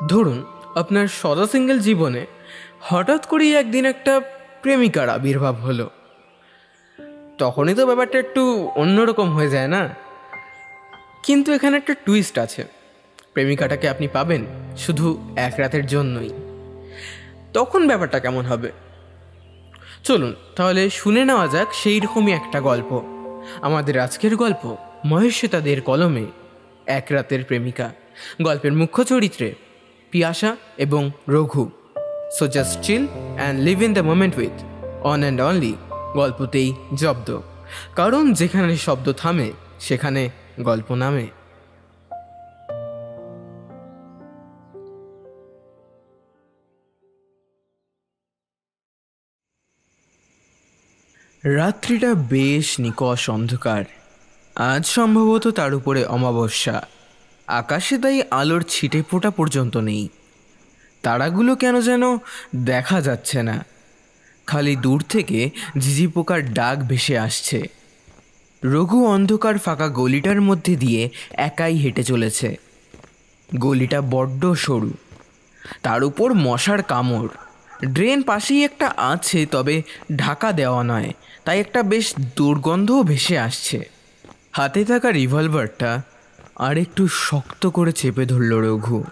ধরুন আপনার সদা সিঙ্গেল জীবনে হঠাৎ করেই একদিন একটা প্রেমিকার আবির্ভাব হলো। তখনই তো ব্যাপারটা একটু অন্যরকম হয়ে যায় না? কিন্তু এখানে একটা টুইস্ট আছে। প্রেমিকাটাকে আপনি পাবেন শুধু এক রাতের জন্যই। তখন ব্যাপারটা কেমন হবে? চলুন তাহলে শুনে নেওয়া যাক সেই রকমই একটা গল্প। আমাদের আজকের গল্প মহেশ্বেতাদের কলমে এক রাতের প্রেমিকা। গল্পের মুখ্য চরিত্রে পিয়াসা এবং Raghu. So just chill and live in the moment with one and only গল্পতেই জব্দ। কারণ যেখানে শব্দ থামে সেখানে গল্প নামে। রাত্রিটা বেশ নিকষ অন্ধকার। আজ সম্ভবত তার উপরে অমাবস্যা। আকাশে তাই আলোর ছিটে ফোঁটা পর্যন্ত নেই। তারাগুলো কেন যেন দেখা যাচ্ছে না, খালি দূর থেকে ঝিঝি পোকার ডাক ভেসে আসছে। রঘু অন্ধকার ফাঁকা গলিটার মধ্যে দিয়ে একাই হেঁটে চলেছে। গলিটা বড্ড সরু, তার উপর মশার কামড়। ড্রেন পাশেই একটা আছে, তবে ঢাকা দেওয়া নয়, তাই একটা বেশ দুর্গন্ধও ভেসে আসছে। হাতে থাকা রিভলভারটা আর একটু শক্ত করে চেপে ধরল রঘু।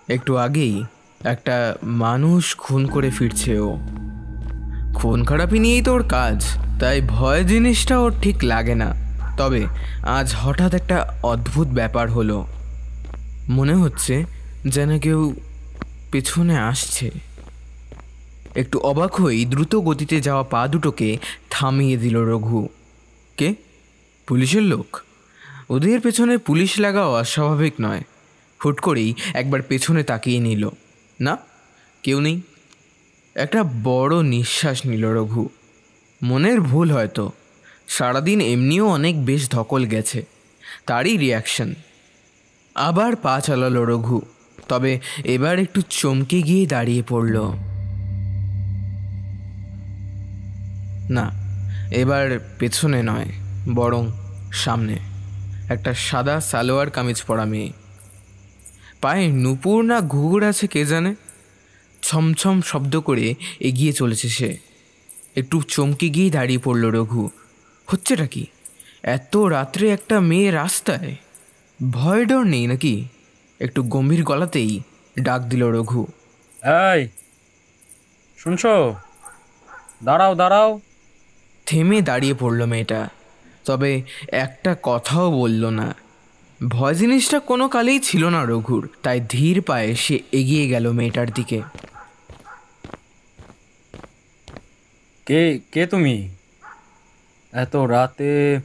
একটু আগেই একটা মানুষ খুন করে ফিরছে ও। খুন খারাপি নিয়েই তো ওর কাজ, তাই ভয় জিনিসটা ওর ঠিক লাগে না। তবে আজ হঠাৎ একটা অদ্ভুত ব্যাপার হলো। মনে হচ্ছে যেন কেউ পেছনে আসছে। একটু অবাক হয়েই দ্রুত গতিতে যাওয়া পা দুটোকে থামিয়ে দিল রঘু। কে? পুলিশের লোক? ওদের পেছনে পুলিশ লাগা অস্বাভাবিক নয়। হুট করেই একবার পেছনে তাকিয়ে নিল। না, কেউ নেই। একটা বড় নিঃশ্বাস নিল রঘু। মনের ভুল হয়তো, সারাদিন এমনিও অনেক বেশ ধকল গেছে, তারই রিয়াকশন। আবার পা চালালো রঘু, তবে এবার একটু চমকে গিয়ে দাঁড়িয়ে পড়ল। না, এবার পেছনে নয়, বরং সামনে একটা সাদা সালোয়ার কামিজ পরা মেয়ে। পায়ে নুপুর না ঘুঘুর আছে কে জানে। ছমছম শব্দ করে এগিয়ে চলেছে সে। একটু চমকে গিয়ে দাঁড়িয়ে পড়ল রঘু। হচ্ছেটা কি? এত রাত্রে একটা মেয়ে রাস্তায়? ভয় ডর নেই নাকি? একটু গম্ভীর গলাতেই ডাক দিল রঘু। এই, শুনছো? দাঁড়াও দাঁড়াও। থেমে দাঁড়িয়ে পড়ল মেয়েটা, তবে একটা কথাও বলল না। ভয় জিনিসটা কোনো কালেই ছিল না রঘুর, তাই ধীর পায়ে সে এগিয়ে গেল মেয়েটার দিকে। কে কে তুমি? এত রাতে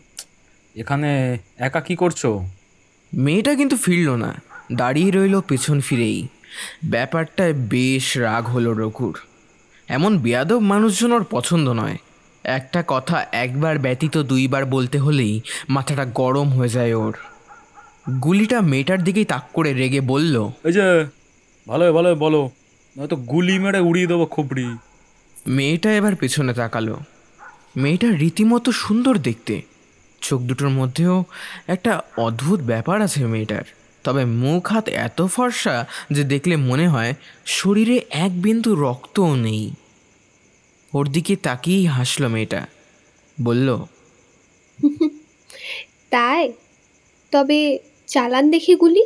এখানে একা কি করছো? মেয়েটা কিন্তু ফিরল না, দাঁড়িয়ে রইল পেছন ফিরেই। ব্যাপারটায় বেশ রাগ হলো রঘুর। এমন বেয়াদব মানুষজন ওর পছন্দ নয়। একটা কথা একবার ব্যতীত দুইবার বলতে হলেই মাথাটা গরম হয়ে যায় ওর। গুলিটা মেয়েটার দিকেই তাক করে রেগে বলল, এই যে, ভালো ভালো বলো, নয়তো গুলি মেরে উড়িয়ে দেবো খুবড়ি। মেয়েটা এবার পেছনে তাকালো। মেয়েটা রীতিমতো সুন্দর দেখতে। চোখ দুটোর মধ্যেও একটা অদ্ভুত ব্যাপার আছে মেয়েটার। তবে মুখ হাত এত ফর্সা যে দেখলে মনে হয় শরীরে এক বিন্দু রক্তও নেই। ওর দিকে তাকিয়েই হাসল মেয়েটা, বলল, তাই? তবে চালান দেখি গুলি।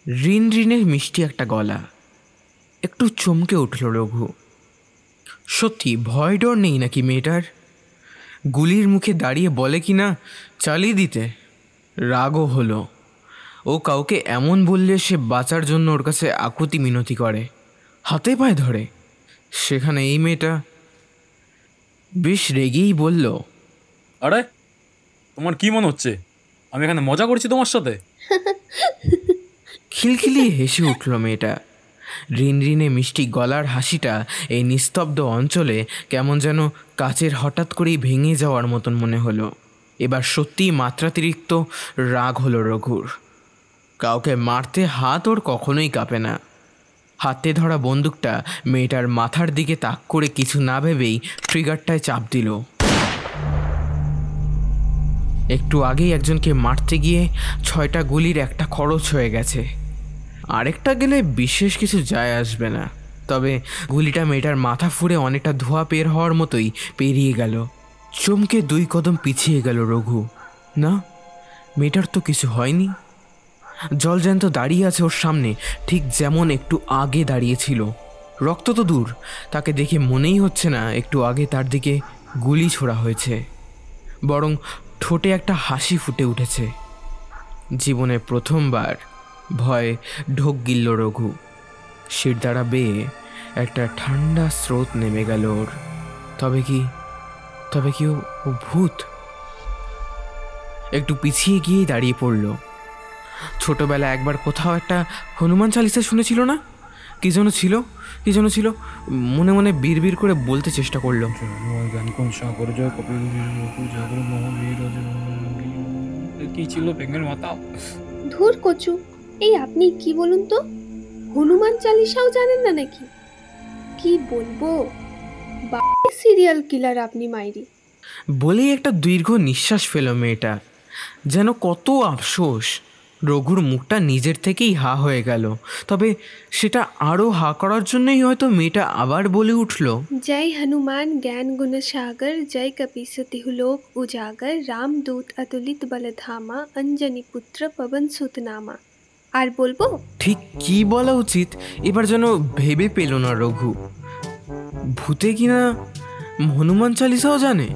রিন রিনের মিষ্টি একটা গলা। একটু চমকে উঠল রঘু। সত্যি ভয় ডর নেই নাকি মেয়েটার? গুলির মুখে দাঁড়িয়ে বলে কি না চালিয়ে দিতে। রাগও হলো। ও কাউকে এমন বললে সে বাঁচার জন্য ওর কাছে আকুতি মিনতি করে, হাতে পায়ে ধরে। সেখানে এই মেয়েটা বেশ রেগেই বলল, আরে, তোমার কি মনে হচ্ছে আমি এখানে মজা করছি তোমার সাথে? খিলখিলিয়ে হেসে উঠল মেয়েটা। রিন রিনে মিষ্টি গলার হাসিটা এই নিস্তব্ধ অঞ্চলে কেমন যেন কাচের হঠাৎ করেই ভেঙে যাওয়ার মতন মনে হলো। এবার সত্যিই মাত্রাতিরিক্ত রাগ হলো রঘুর। কাউকে মারতে হাত ওর কখনোই কাঁপে না। হাতে ধরা বন্দুকটা মেয়েটার মাথার দিকে তাক করে কিছু না ভেবেই ট্রিগারটায় চাপ দিল। একটু আগেই একজনকে মারতে গিয়ে 6টা গুলির একটা খরচ হয়ে গেছে। আরেকটা গেলে বিশেষ কিছু যায় আসবে না, তবে গুলিটা মেয়েটার মাথা ফুঁড়ে অনেকটা ধোঁয়া বের হওয়ার মতোই পেরিয়ে গেল। চমকে 2 কদম পিছিয়ে গেল রঘু। না, মেয়েটার তো কিছু হয়নি। জলজ্যান্ত দাঁড়িয়ে আছে ওর সামনে, ঠিক যেমন একটু আগে দাঁড়িয়েছিল। রক্ত তো দূর, তাকে দেখে মনেই হচ্ছে না একটু আগে তার দিকে গুলি ছোড়া হয়েছে, বরং ঠোঁটে একটা হাসি ফুটে উঠেছে। জীবনে প্রথমবার ভয় ঢোক গিলল রঘু। শিরদাঁড়া বেয়ে একটা ঠান্ডা স্রোত নেমে গেল ওর। তবে কি ও ভূত? একটু পিছিয়ে গিয়েই দাঁড়িয়ে পড়ল। ছোটবেলা একবার কোথাও একটা হনুমান চালিসা শুনেছিল না? কি যেন ছিল, মনে মনে বিড়বিড় করে বলতে চেষ্টা করলো। কি ছিল ব্যাঙের মাথা? ধুর কচু, এই আপনি কি বলুন তো, হনুমান চালিসাও জানেন না নাকি? কি বলবো, সিরিয়াল কিলার আপনি মাইরি। বলেই একটা দীর্ঘ নিঃশ্বাস ফেল মেয়েটা। যেন কত আফসোস। রঘুর মুখটা নিজের থেকেই হা হয়ে গেল, তবে সেটা আরও হা করার জন্যই হয়তো মেয়েটা আবার বলে উঠল, জয় হনুমান জ্ঞান গুণ সাগর, জয় কপিসতি লোক উজাগর, রামদূত অতুলিত বলধামা, অঞ্জনি পুত্র পবন সুত নামা। আর বলবো? ঠিক কি বলা উচিত এবার যেন ভেবে পেল না রঘু। ভূতে কিনা হনুমান চালিসাও জানে?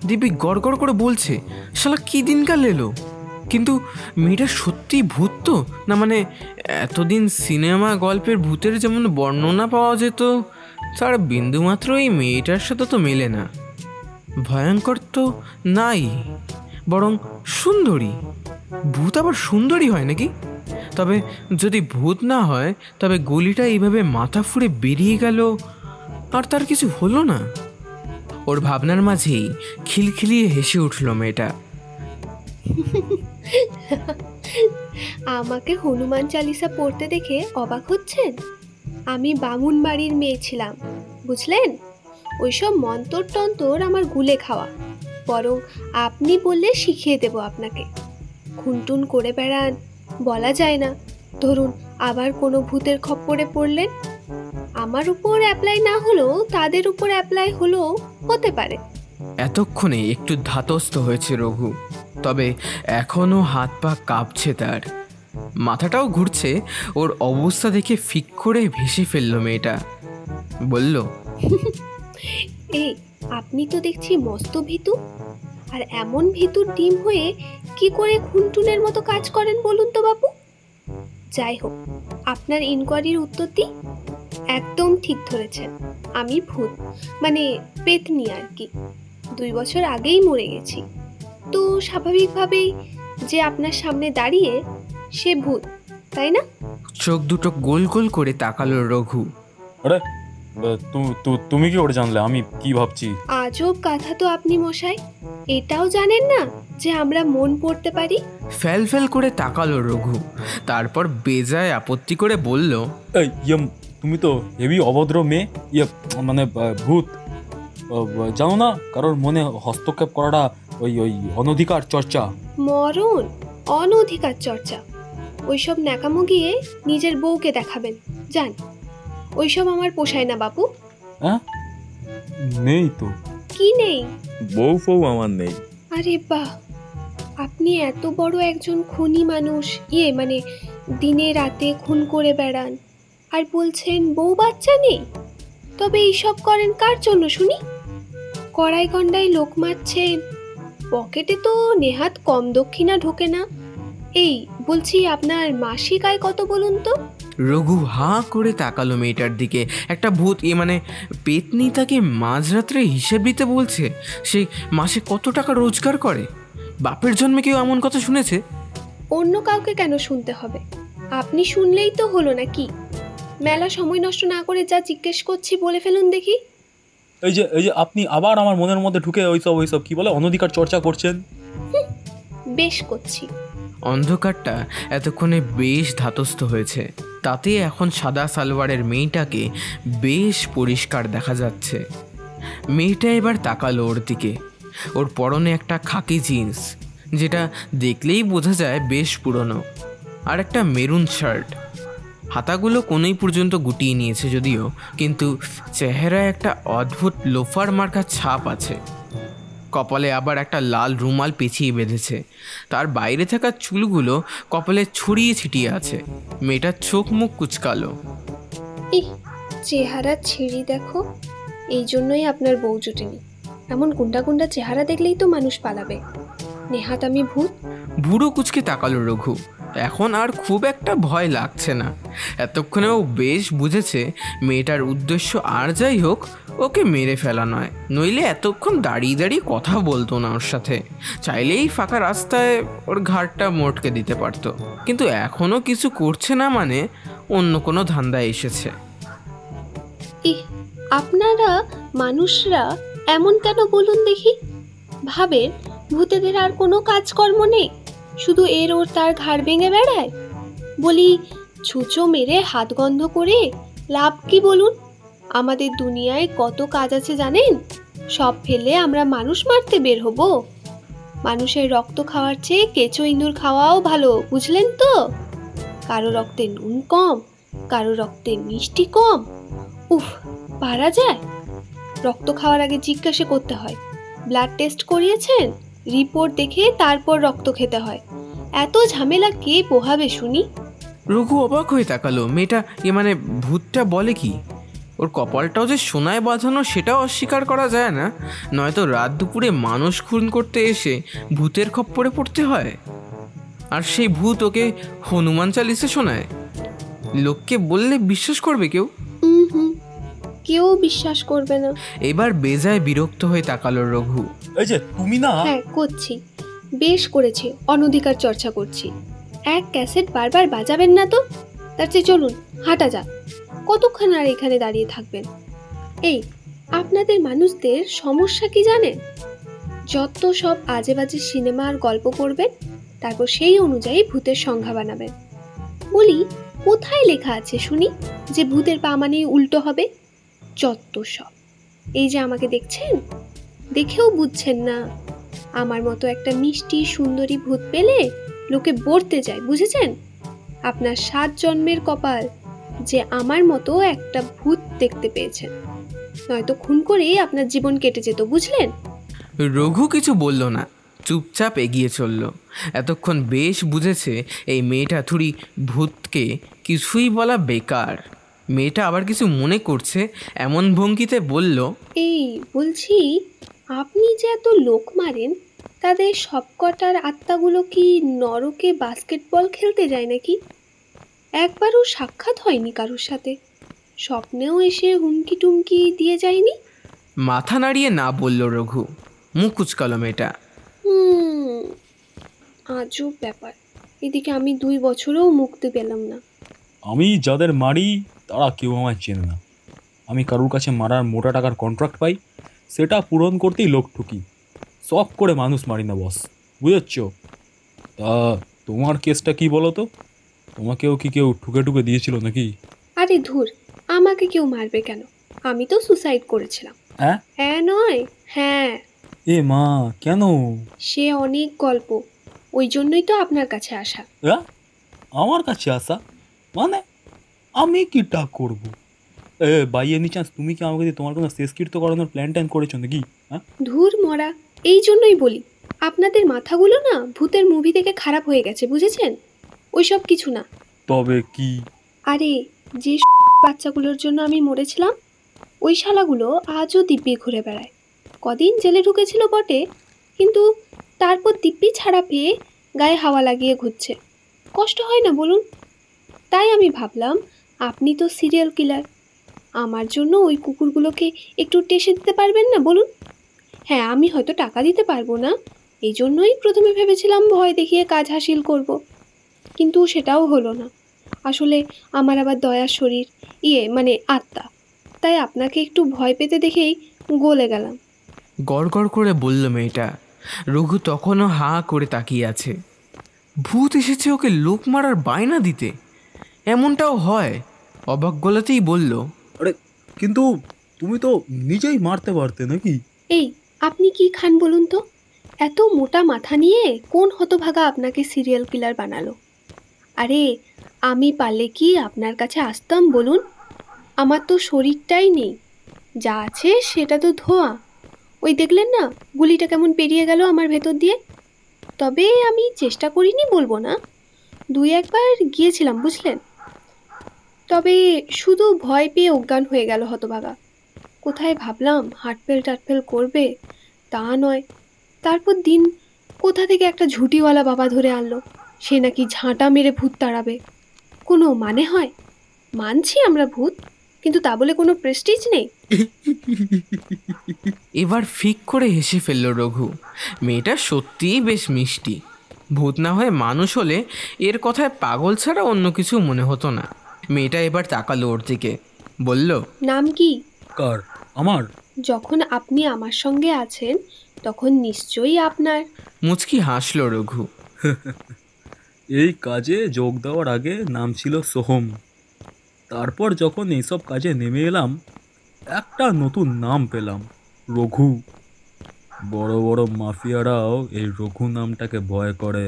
দিব্যি গড় গড় করে বলছে, শালা কি দিনকাল এলো। কিন্তু মেয়েটা সত্যি ভূত তো না? মানে এতদিন সিনেমা গল্পের ভূতের যেমন বর্ণনা পাওয়া যেত, তার বিন্দুমাত্র এই মেয়েটার সাথে তো মেলে না। ভয়ঙ্কর তো নাই, বরং সুন্দরী। ভূত আবার সুন্দরী হয় নাকি? তবে যদি ভূত না হয়, তবে গুলিটা এইভাবে মাথা ফুঁড়ে বেরিয়ে গেল আর তার কিছু হলো না। ওর ভাবনার মাঝেই খিলখিলিয়ে হেসে উঠল মেয়েটা। আমাকে হনুমান চালিসা পড়তে দেখে অবাক হচ্ছেন? আমি বামুন বাড়ির মেয়ে ছিলাম, বুঝলেন? ওইসব মন্তর টন্তর আমার গুলে খাওয়া। বরং আপনি বললে শিখিয়ে দেব আপনাকে। খুনটুন করে বেড়ান, বলা যায় না। ধরুন আবার কোনো ভূতের খপ্পরে পড়লেন, আমার উপর অ্যাপ্লাই না হলেও তাদের উপর অ্যাপ্লাই হলেও হতে পারে। এতক্ষণে একটু ধাতস্থ হয়েছে রঘু, তবে এখনও হাত পা কাঁপছে তার, মাথাটাও ঘুরছে। ওর অবস্থা দেখে ফিক করে ভেসে ফেলল মেয়েটা। বলল, এই আপনি তো দেখছি মস্ত ভীতু। আর এমন ভীতুর ডিম হয়ে কি করে খুনটুনের মতো কাজ করেন বলুন তো বাবু? যাই হোক, আপনার ইনকোয়ারির উত্তর দিই। একদম ঠিক ধরেছেন, আমি ভূত, মানে পেতনি আর কি। 2 বছর আগেই মরে গেছি। তো স্বাভাবিকভাবেই যে আপনার সামনে দাঁড়িয়ে সে ভূত, তাই না? চোখ দুটো গোল গোল করে তাকালো রঘু। আরে তুমি কি করে জানলে আমি কি ভাবছি? আজব কথা তো আপনি মশাই, এটাও জানেন না যে আমরা মন পড়তে পারি? ফ্যাল ফ্যাল করে তাকালো রঘু, তারপর বেজায় আপত্তি করে বলল, এই তুমি তো হেভি অভদ্র মেয়ে। মানে ভূত জানো না, কারোর মনে হস্তক্ষেপ করাটা ওই অনধিকার চর্চা। মরণ অনধিকার চর্চা? ওইসব ন্যাকামো গিয়ে নিজের বউকে দেখাবেন যান। ওইসব আমার পোষায় না বাপু। হ্যাঁ, নেই তো। কি নেই? বউ ফউ আমার নেই। আরে বাহ, আপনি এত বড় একজন খুনি মানুষ, মানে দিনে রাতে খুন করে বেড়ান, আর বলছেন বউ বাচ্চা নেই? তবে এইসব করেন কার জন্য শুনি? কড়াই গন্ডায় লোক মারছেন, পকেটে তো নেহাত কম দক্ষিণা ঢোকে না। এই বলছি, আপনার মাসিক আয় কত বলুন তো? রঘু হাঁ করে তাকালো মেয়েটার দিকে। একটা ভূত, মানে পেতনি, তাকে মাঝরাত্রে হিসেব দিতে বলছে সে মাসে কত টাকা রোজগার করে। বাপের জন্মে কেউ এমন কথা শুনেছে? অন্য কাউকে কেন শুনতে হবে? আপনি শুনলেই তো হলো নাকি? মেলা সময় নষ্ট না করে যা জিজ্ঞেস করছি বলে ফেলুন দেখি। এই যে আপনি আবার আমার মনের মধ্যে ঢুকে ওইসব কি বলে অনধিকার চর্চা করছেন। বেশ করছি। অন্ধকারটা এতক্ষণে বেশ ধাতস্থ হয়েছে, তাতে এখন সাদা সালোয়ারের মেয়েটাকে বেশ পরিষ্কার দেখা যাচ্ছে। মেয়েটা এবার তাকালো ওর দিকে। ওর পরনে একটা খাকি জিন্স, যেটা দেখলেই বোঝা যায় বেশ পুরনো, আর একটা মেরুন শার্ট। হাতাগুলো কোনোই পর্যন্ত গুটিয়ে নিয়েছে যদিও, কিন্তু চেহারায় একটা অদ্ভুত লোফার মার্কা ছাপ আছে। কপালে আবার একটা লাল রুমাল পেঁচিয়ে বেঁধেছে। তার বাইরে থাকা চুলগুলো কপালে ছড়িয়ে ছিটিয়ে আছে। মেয়েটার চোখ মুখ কুচকালো। এই চেহারা ছিঁড়ি দেখো, এই জন্যই আপনার বউ জুটেনি। এমন গুন্ডা গুন্ডা চেহারা দেখলেই তো মানুষ পালাবে। নেহাত আমি ভূত? বুড়ো কুচকে তাকালো রঘু। এখন আর খুব একটা ভয় লাগছে না। এতক্ষণে ও বেশ বুঝেছে মেয়েটার উদ্দেশ্য আর যাই হোক ওকে মেরে ফেলা নয়, নইলে এতক্ষণ দাঁড়িয়ে দাঁড়িয়ে কথা বলতো না ওর সাথে। চাইলেই ফাঁকা রাস্তায় ওর ঘাড়টা মোটকে দিতে পারতো, কিন্তু এখনও কিছু করছে না মানে অন্য কোনো ধান্দায় এসেছে। আপনারা মানুষরা এমন কেন বলুন দেখি? ভাবেন ভূতেদের আর কোনো কাজকর্ম নেই, শুধু এর ওর তার ঘাড় ভেঙে বেড়ায়। বলি, ছুঁচো মেরে হাত গন্ধ করে লাভ কি বলুন? আমাদের দুনিয়ায় কত কাজ আছে জানেন? সব ফেলে আমরা মানুষ মারতে বের হব? মানুষের রক্ত খাওয়ার চেয়ে কেঁচো ইঁদুর খাওয়াও ভালো, বুঝলেন তো? কারো রক্তে নুন কম, কারো রক্তে মিষ্টি কম। উফ, পারা যায়? রক্ত খাওয়ার আগে জিজ্ঞাসা করতে হয়, ব্লাড টেস্ট করিয়েছেন? রিপোর্ট দেখে তারপর রক্ত খেতে হয়। এত ঝামেলা কে পোহাবে শুনি? রঘু অবাক হয়ে তাকালো। মেয়েটা মানে ভূতটা বলে কি? ওর কপালটাও যে সোনায় বাঁধানো সেটাও অস্বীকার করা যায় না। নয়তো রাত দুপুরে মানুষ খুন করতে এসে ভূতের খপ্পরে পড়তে হয়, আর সেই ভূত ওকে হনুমান চালিসা শোনায়। লোককে বললে বিশ্বাস করবে কেউ? কেউ বিশ্বাস করবে না। এবার বেজায় বিরক্ত হয়ে তাকালো রঘু। এই যে তুমি না। হ্যাঁ করছি, বেশ করেছি, অনধিকার চর্চা করছি। এক ক্যাসেট বারবার বাজাবেন না তো। তার চেয়ে চলুন হাঁটা যাক। কতক্ষণ আর এখানে দাঁড়িয়ে থাকবেন? এই আপনাদের মানুষদের সমস্যা কি জানেন? যত সব আজে বাজে সিনেমা আর গল্প করবেন, তারপর সেই অনুযায়ী ভূতের সংজ্ঞা বানাবেন। বলি, কোথায় লেখা আছে শুনি যে ভূতের পা মানেই উল্টো হবে? যত সব। এই যে আমাকে দেখছেন, দেখেও বুঝছেন না। আমার মতো একটা মিষ্টি সুন্দরী ভূত পেলে লোকে বলতে যায়, বুঝেছেন? আপনার 7 জন্মের কপাল যে আমার মতো একটা ভূত দেখতে পেয়েছেন, নয়তো খুন করেই আপনার জীবন কেটে যেত, বুঝলেন? রঘু কিছু বলল না, চুপচাপ এগিয়ে চলল। এতক্ষণ বেশ বুঝেছে এই মেয়েটা থুড়ি ভূতকে কিছুই বলা বেকার। মেয়েটা আবার কিছু মনে করছে এমন ভঙ্গিতে বলল, এই বলছি, আপনি যে এত লোক মারেন, তাদের সবকটার আত্মাগুলো কি নরকে বাস্কেটবল খেলতে যায় নাকি? একবারও সাক্ষাৎ হয়নি কারোর সাথে? স্বপ্নেও এসে হুমকি টুমকি দিয়ে যায়নি? মাথা নাড়িয়ে না বলল রঘু। মুখ কুচকালো মেয়েটা। আজব ব্যাপার। এদিকে আমি 2 বছরেও মুক্তি পেলাম না। আমি যাদের মারি তারা কেউ আমায় চেনে না। আমি কারুর কাছে মারার মোটা টাকার কন্ট্রাক্ট পাই, সেটা পূরণ করতেই লোক ঠুকি। শখ করে মানুষ মারি না বস, বুঝেছ? তা তোমার কেসটা কি বলো তো? তোমাকেও কি কেউ ঠুকে ঠুকে দিয়েছিল নাকি? আরে ধুর, আমাকে কেউ মারবে কেন? আমি তো সুসাইড করেছিলাম। হ্যাঁ? হ্যাঁ নয় হ্যাঁ। এ মা, কেন? সে অনেক গল্প, ওই জন্যই তো আপনার কাছে আসা। আমার কাছে আসা মানে? আমি কিটা করব? বাই এনি চান্স তুমি কি আমাকে দিয়ে তোমার কোনো শেষকৃত্য করানোর প্ল্যান ট্যান করেছো নাকি? হ্যাঁ? ধুর মরা, এই জন্যই বলি আপনাদের মাথাগুলো না ভূতের মুভি থেকে খারাপ হয়ে গেছে, বুঝেছেন? ওইসব কিছু না। তবে কি? আরে যে বাচ্চাগুলোর জন্য আমি মরেছিলাম, ওই শালাগুলো আজও দিব্যি ঘুরে বেড়ায়। কদিন জেলে ঢুকেছিল বটে, কিন্তু তারপর দিব্যি ছাড়া পেয়ে গায়ে হাওয়া লাগিয়ে ঘুরছে। কষ্ট হয় না বলুন? তাই আমি ভাবলাম, আপনি তো সিরিয়াল কিলার, আমার জন্য ওই কুকুরগুলোকে একটু টেসে দিতে পারবেন না বলুন? হ্যাঁ, আমি হয়তো টাকা দিতে পারবো না, এই জন্যই প্রথমে ভেবেছিলাম ভয় দেখিয়ে কাজ হাসিল করব, কিন্তু সেটাও হলো না। আসলে আমার আবার দয়ার শরীর, মানে আত্মা, তাই আপনাকে একটু ভয় পেতে দেখেই গলে গেলাম। গড় গড় করে বলল মেয়েটা। রঘু তখনও হাঁ করে তাকিয়ে আছে। ভূত এসেছে ওকে লোক মারার বায়না দিতে? এমনটাও হয়? অবাক গলাতেই বলল, আরে কিন্তু তুমি তো নিজেই মারতে পারতে নাকি? এই আপনি কি খান বলুন তো? এত মোটা মাথা নিয়ে কোন হতভাগা আপনাকে সিরিয়াল কিলার বানালো? আরে আমি পারলে কি আপনার কাছে আসতাম বলুন? আমার তো শরীরটাই নেই, যা আছে সেটা তো ধোঁয়া। ওই দেখলেন না গুলিটা কেমন পেরিয়ে গেল আমার ভেতর দিয়ে। তবে আমি চেষ্টা করিনি বলবো না, দুই একবার গিয়েছিলাম বুঝলেন। তবে শুধু ভয় পেয়ে অজ্ঞান হয়ে গেল হতভাগা। কোথায় ভাবলাম হাটফেল টাটফেল করবে, তা নয়। তারপর দিন কোথা থেকে একটা ঝুঁটিওয়ালা বাবা ধরে আনলো, সে নাকি ঝাঁটা মেরে ভূত তাড়াবে। কোনো মানে হয়? মানছি আমরা ভূত, কিন্তু তা বলে কোনো প্রেস্টিজ নেই। এবার ফিক করে হেসে ফেলল রঘু। মেয়েটা সত্যিই বেশ মিষ্টি। ভূত না হয়ে মানুষ হলে এর কথায় পাগল ছাড়া অন্য কিছু মনে হতো না। মেয়েটা এবার তাকালো ওর দিকে, বলল, নাম কি? কার? আমার? যখন আপনি আমার সঙ্গে আছেন তখন নিশ্চয়ই আপনার। মুচকি হাসল রঘু। এই কাজে যোগ দেওয়ার আগে নাম ছিল সোহম। তারপর যখন এইসব কাজে নেমে এলাম, একটা নতুন নাম পেলাম, রঘু। বড় বড় মাফিয়ারাও এই রঘু নামটাকে ভয় করে।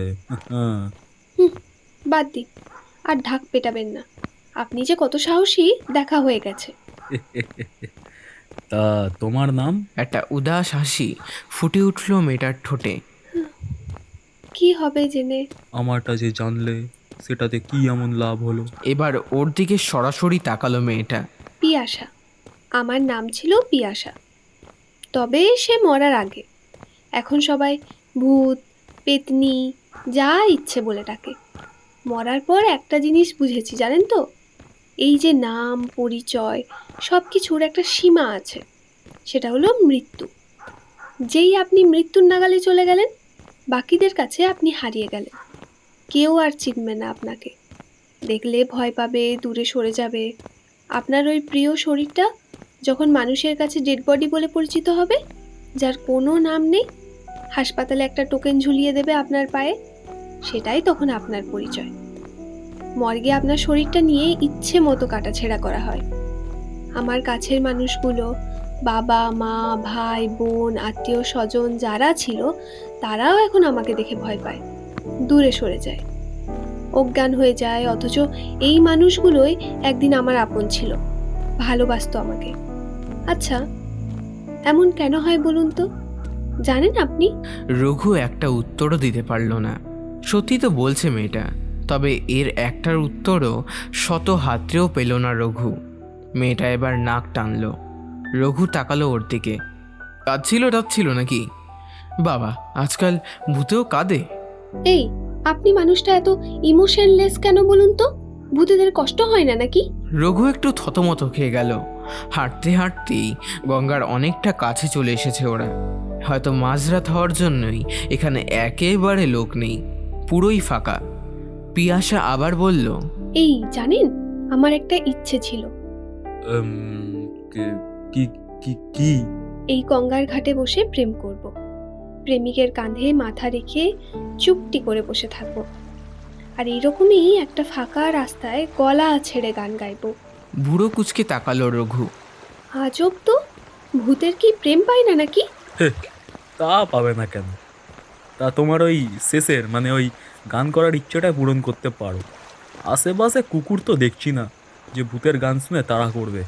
হুম, বাদ দিন, আর ঢাক পেটাবেন না। আপনি যে কত সাহসী দেখা হয়ে গেছে। তা তোমার নাম? একটা উদাস হাসি ফুটে উঠল মেয়েটার ঠোঁটে। কি হবে জেনে? আমারটা যে জানলে সেটাতে কি এমন লাভ হলো? এবার ওর দিকে সরাসরি তাকালো মেয়েটা। পিয়াসা। আমার নাম ছিল পিয়াসা, তবে সে মরার আগে। এখন সবাই ভূত, পেতনি, যা ইচ্ছে বলে ডাকে। মরার পর একটা জিনিস বুঝেছি জানেন তো, এই যে নাম পরিচয় সব কিছুর একটা সীমা আছে, সেটা হলো মৃত্যু। যেই আপনি মৃত্যুর নাগালে চলে গেলেন, বাকিদের কাছে আপনি হারিয়ে গেলেন। কেউ আর চিনবে না আপনাকে, দেখলে ভয় পাবে, দূরে সরে যাবে। আপনার ওই প্রিয় শরীরটা যখন মানুষের কাছে ডেড বডি বলে পরিচিত হবে, যার কোনো নাম নেই, হাসপাতালে একটা টোকেন ঝুলিয়ে দেবে আপনার পায়ে, সেটাই তখন আপনার পরিচয়। মর্গে আপনার শরীরটা নিয়ে ইচ্ছে মতো কাটাছেঁড়া করা হয়। আমার কাছের মানুষগুলো, বাবা মা ভাই বোন আত্মীয় স্বজন যারা ছিল, তারাও এখন আমাকে দেখে ভয় পায়, দূরে সরে যায়, অজ্ঞান হয়ে যায়। অথচ এই মানুষগুলোই একদিন আমার আপন ছিল, ভালোবাসতো আমাকে। আচ্ছা, এমন কেন হয় বলুন তো? জানেন আপনি? রঘু একটা উত্তরও দিতে পারল না। সত্যি তো বলছে মেয়েটা, তবে এর একটার উত্তরও শত হাতড়েও পেল না রঘু। মেয়েটা এবার নাক টানল। রঘু তাকালো ওর দিকে। কাঁদছিল নাকি? বাবা, আজকাল ভূতেও কাঁদে? এই, আপনি মানুষটা এত ইমোশনলেস কেন বলুন তো? ভূতেদের কষ্ট হয় না নাকি? রঘু একটু থতমত খেয়ে গেল। হাঁটতে হাঁটতেই গঙ্গার অনেকটা কাছে চলে এসেছে ওরা। হয়তো মাঝরাত হওয়ার জন্যই এখানে একেবারে লোক নেই, পুরোই ফাঁকা। পিয়াসা আবার বলল, এই জানেন, আমার একটা ইচ্ছে ছিল। কি কি কি? এই গঙ্গার ঘাটে বসে প্রেম করব, প্রেমিকের কাঁধে মাথা রেখে চুপটি করে বসে থাকব, আর এইরকমই একটা ফাঁকা রাস্তায় গলা ছেড়ে গান গাইব। বুড়ো কুচকে তাকালো রঘু। আজব তো, ভূতের কি প্রেম পায় না নাকি? তা পাবে না কেন? তা তোমার ওই শেষের মানে ওই গান করার ইচ্ছেটা পূরণ করতে পারো। আশেপাশে কুকুর তো দেখছি না যে ভূতের গান শুনে তাড়া করবে,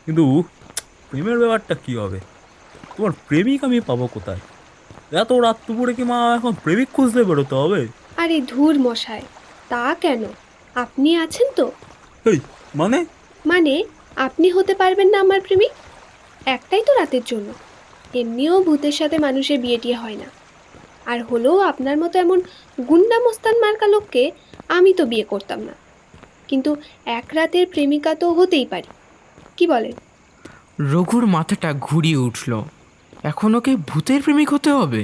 কিন্তু প্রেমের ব্যাপারটা কি হবে? তোমার প্রেমিক আমি পাবো কোথায়? এত রাত দুপুরে কি মা এখন প্রেমিক খুঁজতে বেরোতে হবে? আরে ধুর মশাই, তা কেন? আপনি আছেন তো। এই মানে? মানে আপনি হতে পারবেন না আমার প্রেমিক? একটাই তো রাতের জন্য। এমনিও ভূতের সাথে মানুষের বিয়ে টিয়ে হয় না, আর হলেও আপনার মতো এমন গুন্ডা মস্তান মার্কা লোককে আমি তো বিয়ে করতাম না, কিন্তু এক রাতের প্রেমিকা তো হতেই পারি। কি বলেন? রঘুর মাথাটা ঘুরিয়ে উঠল। এখন ওকে ভূতের প্রেমিক হতে হবে?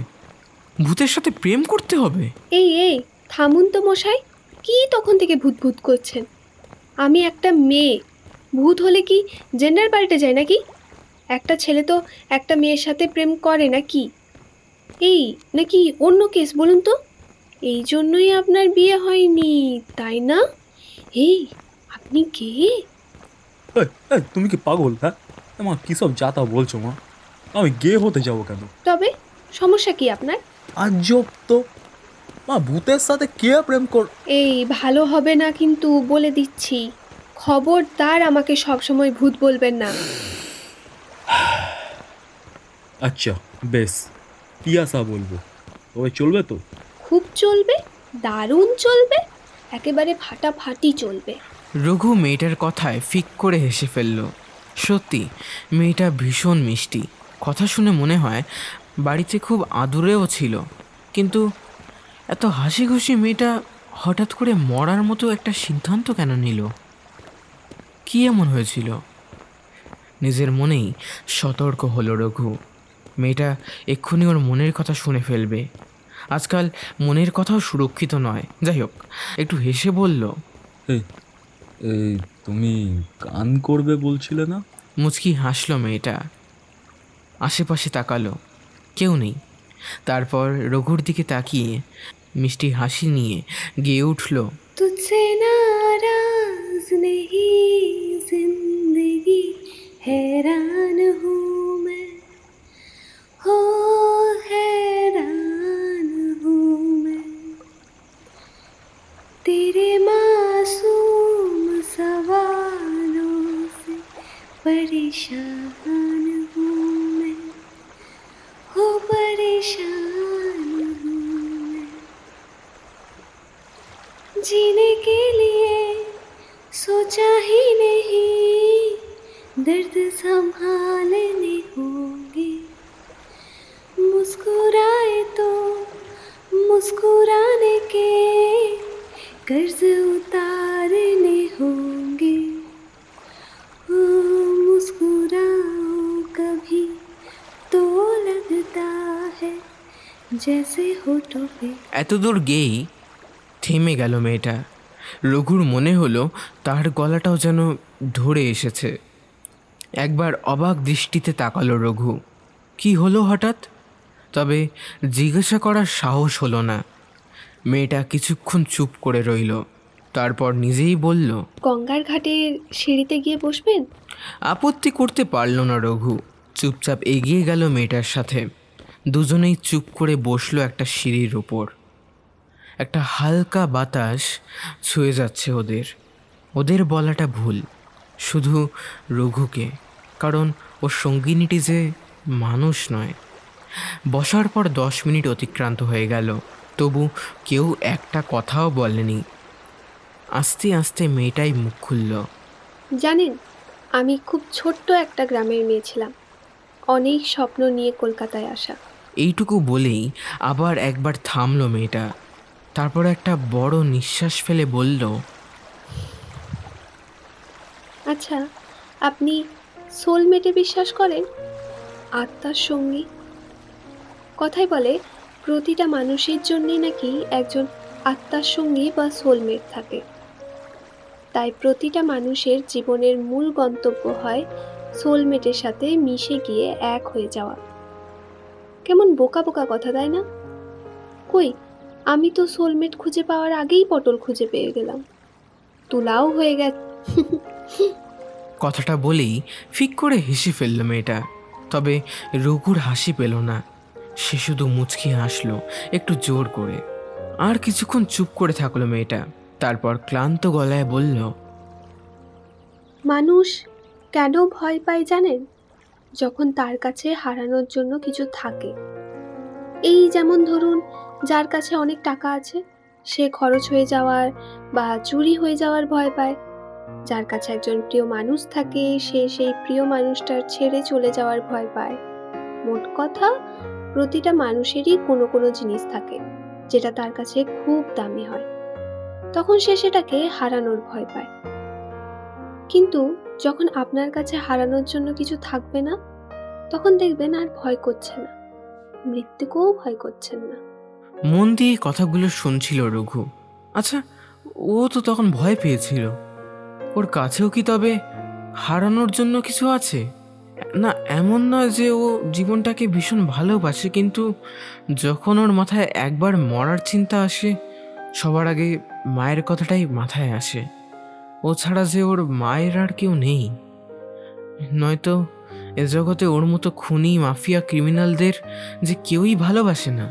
ভূতের সাথে প্রেম করতে হবে? এই থামুন তো মশাই, কি তখন থেকে ভূত ভূত করছেন? আমি একটা মেয়ে, ভূত হলে কি জেন্ডার পাল্টে যায় নাকি? একটা ছেলে তো একটা মেয়ের সাথে প্রেম করে নাকি? এই নাকি অন্য কেস বলুন তো? এই জন্যই আপনার বিয়ে হয়নি, তাই না? এই, আপনি কে? তুমি কি পাগল? হ্যাঁ, মা কী সব যাতা বলছো মা? আমি গে হতে যাবো কেন? তবে সমস্যা কি আপনার? আজব তো, মা ভূতের সাথে কে প্রেম কর? এই ভালো হবে না কিন্তু, বলে দিচ্ছি। খবরদার আমাকে সবসময় ভূত বলবেন না। আচ্ছা বেশ, টিয়াসা বলবো, তবে চলবে তো? খুব চলবে, দারুণ চলবে, একেবারে ফাটাফাটি চলবে। রঘু মেয়েটার কথায় ফিক করে হেসে ফেলল। সত্যি মেয়েটা ভীষণ মিষ্টি। কথা শুনে মনে হয় বাড়িতে খুব আদুরেও ছিল। কিন্তু এত হাসি খুশি মেয়েটা হঠাৎ করে মরার মতো একটা সিদ্ধান্ত কেন নিল? কি এমন হয়েছিল? নিজের মনেই সতর্ক হলো রঘু। মেয়েটা এক্ষুনি ওর মনের কথা শুনে ফেলবে। আজকাল মনের কথাও সুরক্ষিত নয়। যাই হোক, একটু হেসে বলল, এই তুমি গান করবে বলছিলে না? মুচকি হাসলো মেয়েটা, আশেপাশে তাকালো, কেউ নেই। তারপর রঘুর দিকে তাকিয়ে মিষ্টি হাসি নিয়ে গেয়ে উঠল, তুঝসে নারাজ নেহি জিন্দগি हैरान हूँ मैं हो हैरान हूँ मैं तेरे मासूम सवालों से परेशान हूँ मैं हो परेशान हूँ मैं जीने के लिए सोचा ही नहीं दर्द संभालने होंगे मुस्कुराए तो मुस्कुराने के कर्ज उतारने होंगे मुस्कुराओ कभी तो लगता है जैसे होठों पे। এত দূর গেয়েই থেমে গেল মেয়েটা। রঘুর মনে হলো তার গলাটাও যেন ধরে এসেছে। একবার অবাক দৃষ্টিতে তাকালো রঘু। কি হলো হঠাৎ? তবে জিজ্ঞাসা করার সাহস হলো না। মেয়েটা কিছুক্ষণ চুপ করে রইল, তারপর নিজেই বলল, গঙ্গার ঘাটের সিঁড়িতে গিয়ে বসবেন? আপত্তি করতে পারল না রঘু। চুপচাপ এগিয়ে গেল মেয়েটার সাথে। দুজনেই চুপ করে বসলো একটা সিঁড়ির উপর। একটা হালকা বাতাস ছুঁয়ে যাচ্ছে ওদের। ওদের বলাটা ভুল, শুধু রঘুকে, কারণ ওর সঙ্গিনীটি যে মানুষ নয়। বসার পর 10 মিনিট অতিক্রান্ত হয়ে গেল, তবু কেউ একটা কথাও বলেনি। আস্তে আস্তে মেয়েটাই মুখ খুলল, জানেন, আমি খুব ছোট্ট একটা গ্রামের মেয়ে ছিলাম, অনেক স্বপ্ন নিয়ে কলকাতায় আসা। এইটুকু বলেই আবার একবার থামলো মেয়েটা। তারপর একটা বড় নিঃশ্বাস ফেলে বলল, আচ্ছা, আপনি সোলমেটে বিশ্বাস করেন? আত্মার সঙ্গী। কথাই বলে প্রতিটা মানুষের জন্যই নাকি একজন আত্মার সঙ্গী বা সোলমেট থাকে। তাই প্রতিটা মানুষের জীবনের মূল গন্তব্য হয় সোলমেটের সাথে মিশে গিয়ে এক হয়ে যাওয়া। কেমন বোকা বোকা কথা, তাই না? কই, আমি তো সোলমেট খুঁজে পাওয়ার আগেই পটল খুঁজে পেয়ে গেলাম, তুলাও হয়ে গেছে। কথাটা বলেই ফিক করে হেসে ফেলল মেয়েটা। তবে রঘুর হাসি পেল না, সে শুধু মুচকি হাসলো একটু জোর করে। আর কিছুক্ষণ চুপ করে থাকলো মেয়েটা। তারপর ক্লান্ত গলায় বলল, মানুষ কেন ভয় পায় জানেন? যখন তার কাছে হারানোর জন্য কিছু থাকে। এই যেমন ধরুন, যার কাছে অনেক টাকা আছে, সে খরচ হয়ে যাওয়ার বা চুরি হয়ে যাওয়ার ভয় পায়। যার কাছে একজন প্রিয় মানুষ থাকে, সে সেই প্রিয় মানুষটার ছেড়ে চলে যাওয়ার ভয় পায়। মোট কথা, প্রতিটা মানুষেরই কোনো কোনো জিনিস থাকে যেটা তার কাছে খুব দামি হয়, তখন সে সেটাকে হারানোর ভয় পায়। কিন্তু যখন আপনার কাছে হারানোর জন্য কিছু থাকবে না, তখন দেখবেন আর ভয় করছে না, মৃত্যুকেও ভয় করছেন না। মন দিয়ে কথাগুলো শুনছিল রঘু। আচ্ছা, ও তো তখন ভয় পেয়েছিল, ওর কাছেও কি তবে হারানোর জন্য কিছু আছে? না, এমন নয় যে ও জীবনটাকে ভীষণ ভালোবাসে, কিন্তু যখন ওর মাথায় একবার মরার চিন্তা আসে, সবার আগে মায়ের কথাটাই মাথায় আসে। ও ছাড়া যে ওর মায়ের আর কেউ নেই। নয়তো এ জগতে ওর মতো খুনি, মাফিয়া, ক্রিমিনালদের যে কেউই ভালোবাসে না।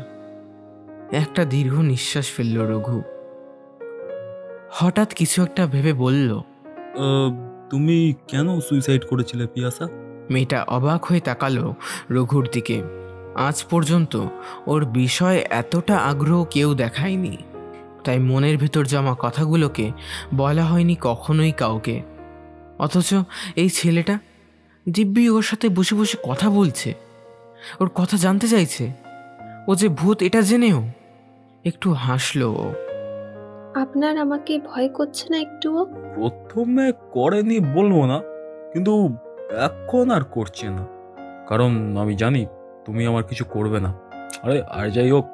একটা দীর্ঘ নিঃশ্বাস ফেলল রঘু। হঠাৎ কিছু একটা ভেবে বলল, তুমি কেন সুইসাইড করেছিলে পিয়াসা? মেয়েটা অবাক হয়ে তাকালো রঘুর দিকে। আজ পর্যন্ত ওর বিষয়ে এতটা আগ্রহ কেউ দেখায়নি, তাই মনের ভেতর জমা কথাগুলোকে বলা হয়নি কখনোই কাউকে। অথচ এই ছেলেটা দিব্যি ওর সাথে বসে বসে কথা বলছে, ওর কথা জানতে চাইছে। ও যে ভূত এটা জেনেও একটু হাসলো ও। আপনার আমাকে ভয় করছে না একটুও? প্রথমে করেনি বলবো না, কিন্তু এখন আর করছে না, কারণ আমি জানি তুমি আমার কিছু করবে না। আরে আর যাই হোক,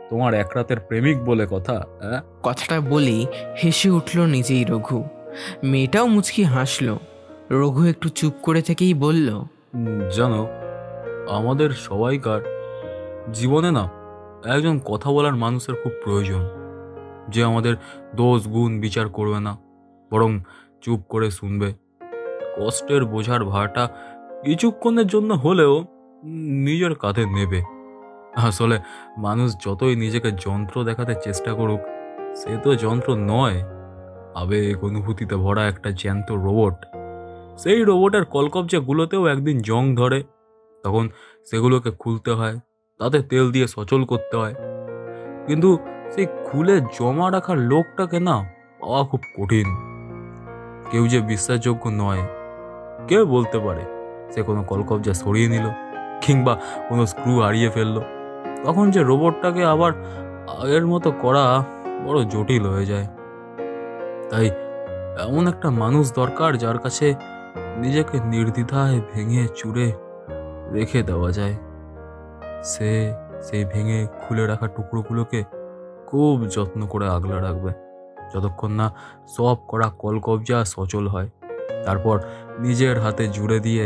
তোমার এক রাতের প্রেমিক বলে কথা। কথাটা বলেই হেসে উঠল নিজেই রঘু। মেয়েটাও মুচকি হাসলো। রঘু একটু চুপ করে থেকেই বলল, জানো, আমাদের সবাইকার জীবনে না একজন কথা বলার মানুষের খুব প্রয়োজন, যে আমাদের দোষ গুণ বিচার করবে না, বরং চুপ করে শুনবে। কষ্টের বোঝার ভারটা কিছুক্ষণের জন্য হলেও নিজের কাঁধে নেবে। আসলে মানুষ যতই নিজেকে যন্ত্র দেখাতে চেষ্টা করুক, সে তো যন্ত্র নয়, আবেগ অনুভূতিতে ভরা একটা জ্যান্ত রোবট। সেই রোবটের কলকবজাগুলোতেও একদিন জং ধরে, তখন সেগুলোকে খুলতে হয়, তাতে তেল দিয়ে সচল করতে হয়। কিন্তু সেই খুলে জমা রাখার লোকটাকে না পাওয়া খুব কঠিন। কেউ যে বিশ্বাসযোগ্য নয়, কে বলতে পারে সে কোনো কলকবজা সরিয়ে নিল কিংবা কোনো স্ক্রু হারিয়ে ফেললো, তখন যে রোবটটাকে আবার আগের মতো করা বড় জটিল হয়ে যায়। তাই এমন একটা মানুষ দরকার যার কাছে নিজেকে নির্দ্বিধায় ভেঙে চুরে রেখে দেওয়া যায়। সে সেই ভেঙে খুলে রাখা টুকরোগুলোকে খুব যত্ন করে আগলে রাখবে, যতক্ষণ না সব করা কলকবজা সচল হয়। তারপর নিজের হাতে জুড়ে দিয়ে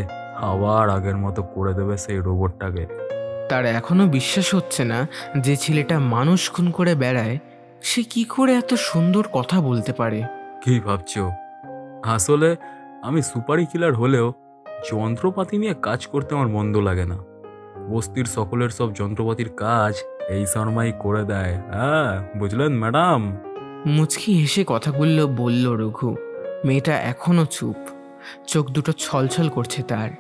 আবার আগের মতো করে দেবে সেই রোবটটাকে। তার এখনো বিশ্বাস হচ্ছে না যে ছেলেটা মানুষ খুন করে বেড়ায়, সে কি করে এত সুন্দর কথা বলতে পারে। কি ভাবছো? আসলে আমি সুপারি কিলার হলেও যন্ত্রপাতি নিয়ে কাজ করতে আমার মন্দ লাগে না। বস্তির সকলের সব যন্ত্রপাতির কাজ এই শর্মাই করে দেয়। হ্যাঁ, বুঝলেন ম্যাডাম? মুচকি হেসে কথাগুলো বলল রঘু। মেয়েটা এখনো চুপ, চোখ দুটো ছলছল করছে তার।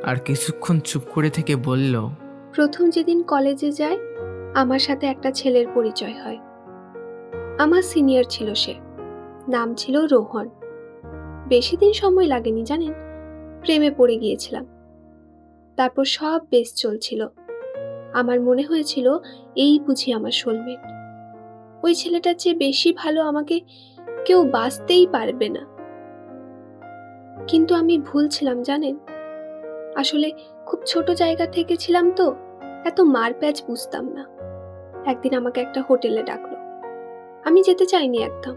আর কিছুক্ষণ চুপ করে থেকে বলল, প্রথম যেদিন কলেজে যাই, আমার সাথে একটা ছেলের পরিচয় হয়। আমার সিনিয়র ছিল সে, নাম ছিল রোহন। বেশি দিন সময় লাগেনি জানেন, প্রেমে পড়ে গিয়েছিলাম। তারপর সব বেশ চলছিল। আমার মনে হয়েছিল এই বুঝি আমার সোলমেট। ওই ছেলেটার চেয়ে বেশি ভালো আমাকে কেউ বাঁচতেই পারবে না। কিন্তু আমি ভুল ছিলাম জানেন। আসলে খুব ছোট জায়গা থেকে ছিলাম তো, এত মারপ্যাচ বুঝতাম না। একদিন আমাকে একটা হোটেলে ডাকলো। আমি যেতে চাইনি একদম,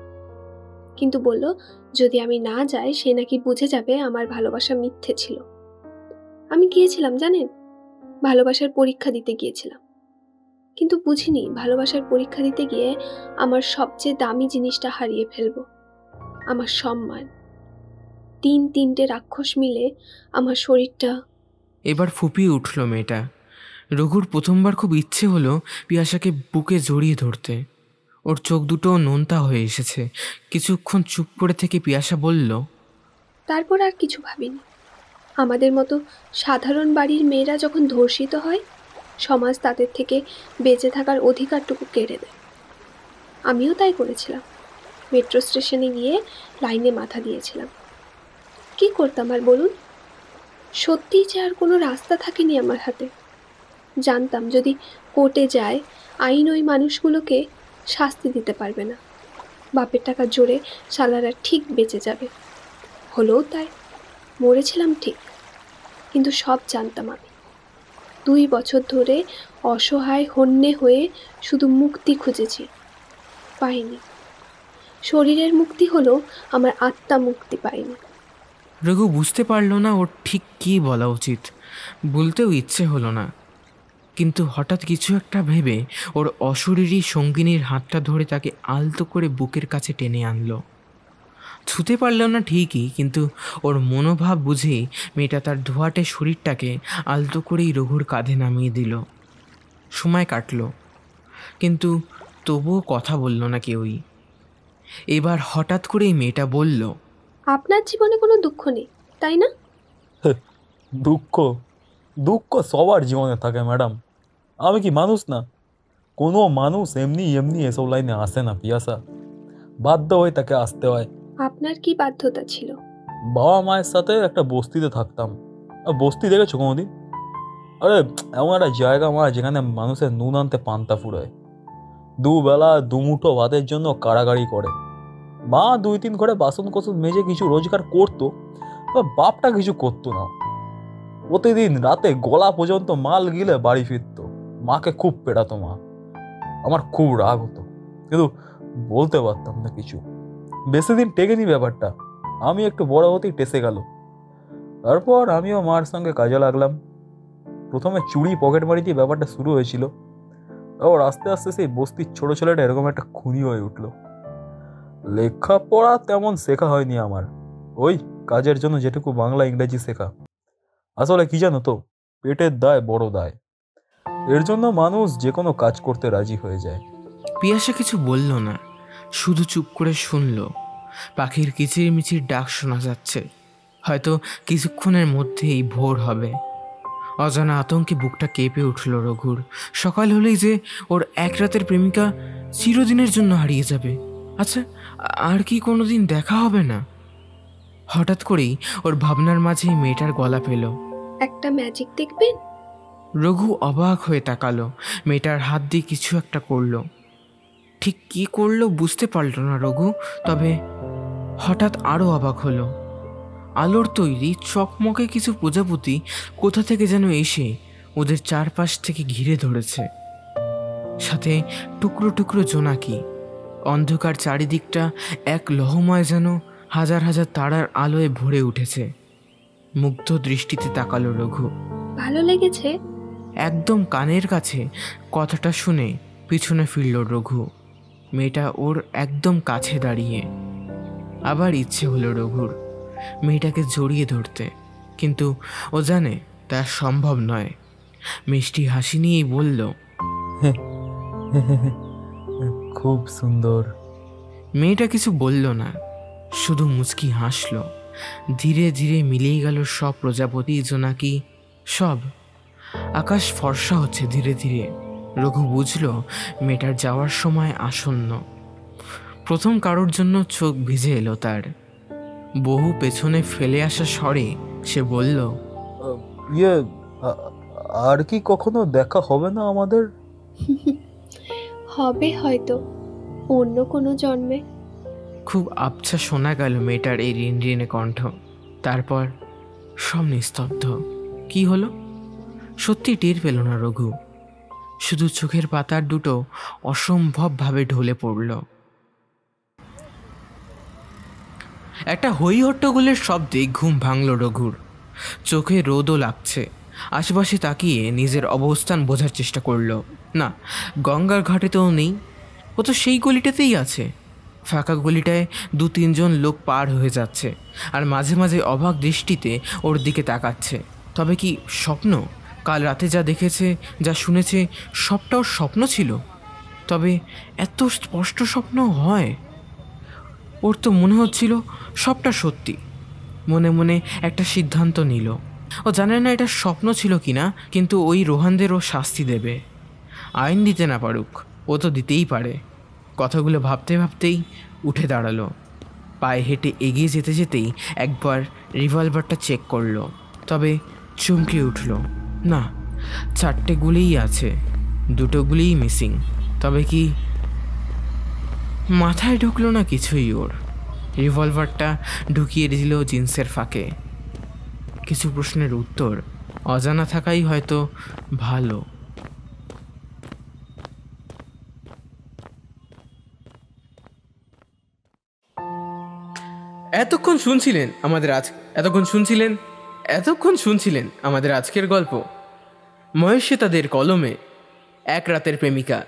কিন্তু বলল যদি আমি না যাই সে নাকি বুঝে যাবে আমার ভালোবাসা মিথ্যে ছিল। আমি গিয়েছিলাম জানেন, ভালোবাসার পরীক্ষা দিতে গিয়েছিলাম। কিন্তু বুঝিনি ভালোবাসার পরীক্ষা দিতে গিয়ে আমার সবচেয়ে দামি জিনিসটা হারিয়ে ফেলবো, আমার সম্মান। তিনটে রাক্ষস মিলে আমার শরীরটা। এবার ফুপিয়ে উঠল মেয়েটা। রঘুর প্রথমবার খুব ইচ্ছে হলো পিয়াসাকে বুকে জড়িয়ে ধরতে। ওর চোখ দুটো নোনতা হয়ে এসেছে। কিছুক্ষণ চুপ করে থেকে পিয়াসা বলল, তারপর আর কিছু ভাবিনি। আমাদের মতো সাধারণ বাড়ির মেয়েরা যখন ধর্ষিত হয়, সমাজ তাদের থেকে বেঁচে থাকার অধিকারটুকু কেড়ে দেয়। আমিও তাই করেছিলাম। মেট্রো স্টেশনে গিয়ে লাইনে মাথা দিয়েছিলাম। কি করতাম আর বলুন? সত্যিই যে আর কোনো রাস্তা থাকেনি আমার হাতে। জানতাম যদি কোর্টে যায়, আইন ওই মানুষগুলোকে শাস্তি দিতে পারবে না। বাপের টাকা জোরে শালারা ঠিক বেঁচে যাবে। হলেও তাই, মরেছিলাম ঠিক, কিন্তু সব জানতাম আমি। 2 বছর ধরে অসহায় হন্যে হয়ে শুধু মুক্তি খুঁজেছি, পাইনি। শরীরের মুক্তি হলো, আমার আত্মা মুক্তি পায়নি। রঘু বুঝতে পারল না ওর ঠিক কী বলা উচিত। বলতেও ইচ্ছে হলো না, কিন্তু হঠাৎ কিছু একটা ভেবে ওর অশরীরী সঙ্গিনীর হাতটা ধরে তাকে আলতো করে বুকের কাছে টেনে আনলো। ছুতে পারল না ঠিকই, কিন্তু ওর মনোভাব বুঝেই মেয়েটা তার ধোয়াটে শরীরটাকে আলতো করেই রঘুর কাঁধে নামিয়ে দিল। সময় কাটল। কিন্তু তবুও কথা বলল না কেউই। এবার হঠাৎ করেই মেয়েটা বলল, আপনার জীবনে কোনো দুঃখ নেই, তাই না? দুঃখ? দুঃখ সবার জীবনে থাকে ম্যাডাম। আমি কি মানুষ না? কোনো মানুষ এমনি এমনি এসব লাইনে আসে না পিয়াসা, বাধ্য হয়ে তাকে আসতে হয়। আপনার কি বাধ্যতা ছিল? বাবা মায়ের সাথে একটা বস্তিতে থাকতাম। বস্তি দেখেছো কোনোদিন? আরে এমন একটা জায়গা যেখানে মানুষের নুন আনতে পান্তা ফুরায়, দুবেলা দুমুঠো ভাতের জন্য কাড়াকাড়ি করে। মা 2-3 ঘরে বাসন কোসন মেজে কিছু রোজগার করতো, তো বাপটা কিছু করতো না। প্রতিদিন রাতে গলা পর্যন্ত মাল গিলে বাড়ি ফিরতো। মাকে খুব পেটাতো মা। আমার খুব রাগ হতো, কিন্তু বলতে পারতাম না কিছু। বেশি দিন টেকেনি ব্যাপারটা, আমি একটু বড় হতেই টেসে গেল। তারপর আমিও মার সঙ্গে কাজে লাগলাম। প্রথমে চুরি পকেটমারি দিয়ে ব্যাপারটা শুরু হয়েছিল, তারপর আস্তে আস্তে সেই বস্তির ছোট ছেলেটা এরকম একটা খুনি হয়ে উঠলো। লেখাপড়া তেমন শেখা হয়নি আমার, ওই কাজের জন্য যেটুকু বাংলা ইংরেজি শেখা। আসলে কি জানো তো, পেটের দায় বড় দায়, এর জন্য মানুষ যে কোনো কাজ করতে রাজি হয়ে যায়। পিয়াসা কিছু বলল না, শুধু চুপ করে শুনল। পাখির কিচিরমিচির ডাক শোনা যাচ্ছে, হয়তো কিছুক্ষণের মধ্যেই ভোর হবে। অজানা আতঙ্কে বুকটা কেঁপে উঠল রঘুর। সকাল হলেই যে ওর এক রাতের প্রেমিকা চিরদিনের জন্য হারিয়ে যাবে। আচ্ছা, আর কি কোনোদিন দেখা হবে না? হঠাৎ করেই ওর ভাবনার মাঝেই মেয়েটার গলা পেল। একটা ম্যাজিক দেখবেন? রঘু অবাক হয়ে তাকালো। মেয়েটার হাত দিয়ে কিছু একটা করলো, ঠিক কি করলো বুঝতে পারল না রঘু। তবে হঠাৎ আরও অবাক হলো। আলোর তৈরি চকমকে কিছু প্রজাপতি কোথা থেকে যেন এসে ওদের চারপাশ থেকে ঘিরে ধরেছে, সাথে টুকরো টুকরো জোনাকি। অন্ধকার চারিদিকটা এক লহময় যেন হাজার হাজার তারার আলোয় ভরে উঠেছে। মুগ্ধ দৃষ্টিতে তাকালো রঘু। ভালো লেগেছে? একদম কানের কাছে কথাটা শুনে পিছনে ফিরল রঘু। মেয়েটা ওর একদম কাছে দাঁড়িয়ে। আবার ইচ্ছে হলো রঘুর মেয়েটাকে জড়িয়ে ধরতে, কিন্তু ও জানে তা সম্ভব নয়। মিষ্টি হাসি নিয়েই বলল, খুব সুন্দর। মেয়েটা কিছু বলল না, শুধু মুচকি হাসল। ধীরে ধীরে মিলিয়ে গেল সব প্রজাপতি জোনাকি, সব। আকাশ ফর্সা হচ্ছে ধীরে ধীরে। রঘু বুঝল মেয়েটার যাওয়ার সময় আসন্ন। প্রথম কারোর জন্য চোখ ভিজে এলো তার। বহু পেছনে ফেলে আসা স্বরে সে বলল, ইয়ে, আর কি কখনো দেখা হবে না আমাদের? হবে হয়তো, অন্য কোনো জন্মে। খুব আবছা শোনা গেল মেয়েটার এই রিনরিনে কণ্ঠ। তারপর সব নিস্তব্ধ। কি হলো সত্যি টের পেল না রঘু। শুধু চোখের পাতার দুটো অসম্ভবভাবে ঢলে পড়ল। একটা হই হট্টগোলের শব্দে ঘুম ভাঙল রঘুর। চোখে রোদও লাগছে। আশেপাশে তাকিয়ে নিজের অবস্থান বোঝার চেষ্টা করল। না, গঙ্গার ঘাটেতেও নেই, ও তো সেই গলিটাতেই আছে। ফাঁকা গলিটায় 2-3 জন লোক পার হয়ে যাচ্ছে, আর মাঝে মাঝে অবাক দৃষ্টিতে ওর দিকে তাকাচ্ছে। তবে কি স্বপ্ন? কাল রাতে যা দেখেছে, যা শুনেছে, সবটাও স্বপ্ন ছিল? তবে এত স্পষ্ট স্বপ্ন হয়? ওর তো মনে হচ্ছিল সবটা সত্যি। মনে মনে একটা সিদ্ধান্ত নিল। ও জানে না এটা স্বপ্ন ছিল কিনা, কিন্তু ওই রোহানদের ও শাস্তি দেবে। আইন দিতে না পারুক, ও তো দিতেই পারে। কথাগুলো ভাবতে ভাবতেই উঠে দাঁড়ালো। পায়ে হেঁটে এগিয়ে যেতে যেতেই একবার রিভলভারটা চেক করলো, তবে চমকে উঠল। না, 4টে গুলিই আছে, 2টো গুলিই মিসিং। তবে কি মাথায় ঢুকলো না কিছুই ওর। রিভলভারটা ঢুকিয়ে দিল জিন্সের ফাঁকে। কিছু প্রশ্নের উত্তর অজানা থাকাই হয়তো ভালো। এতক্ষণ শুনছিলেন আমাদের আজকের গল্প মহেশ্বেতাদের কলমে এক রাতের প্রেমিকা।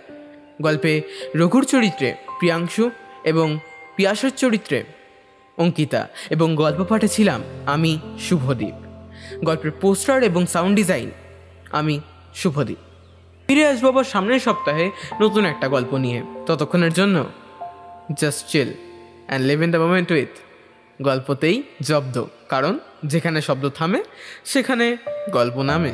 গল্পে রঘুর চরিত্রে প্রিয়াংশু এবং পিয়াসার চরিত্রে অঙ্কিতা, এবং গল্প পাঠে ছিলাম আমি শুভদীপ। গল্পের পোস্টার এবং সাউন্ড ডিজাইন আমি শুভদীপ। ফিরে আসবো আবার সামনের সপ্তাহে নতুন একটা গল্প নিয়ে। ততক্ষণের জন্য just chill and live in the moment with গল্পতেই জব্দ, কারণ যেখানে শব্দ থামে সেখানে গল্প নামে।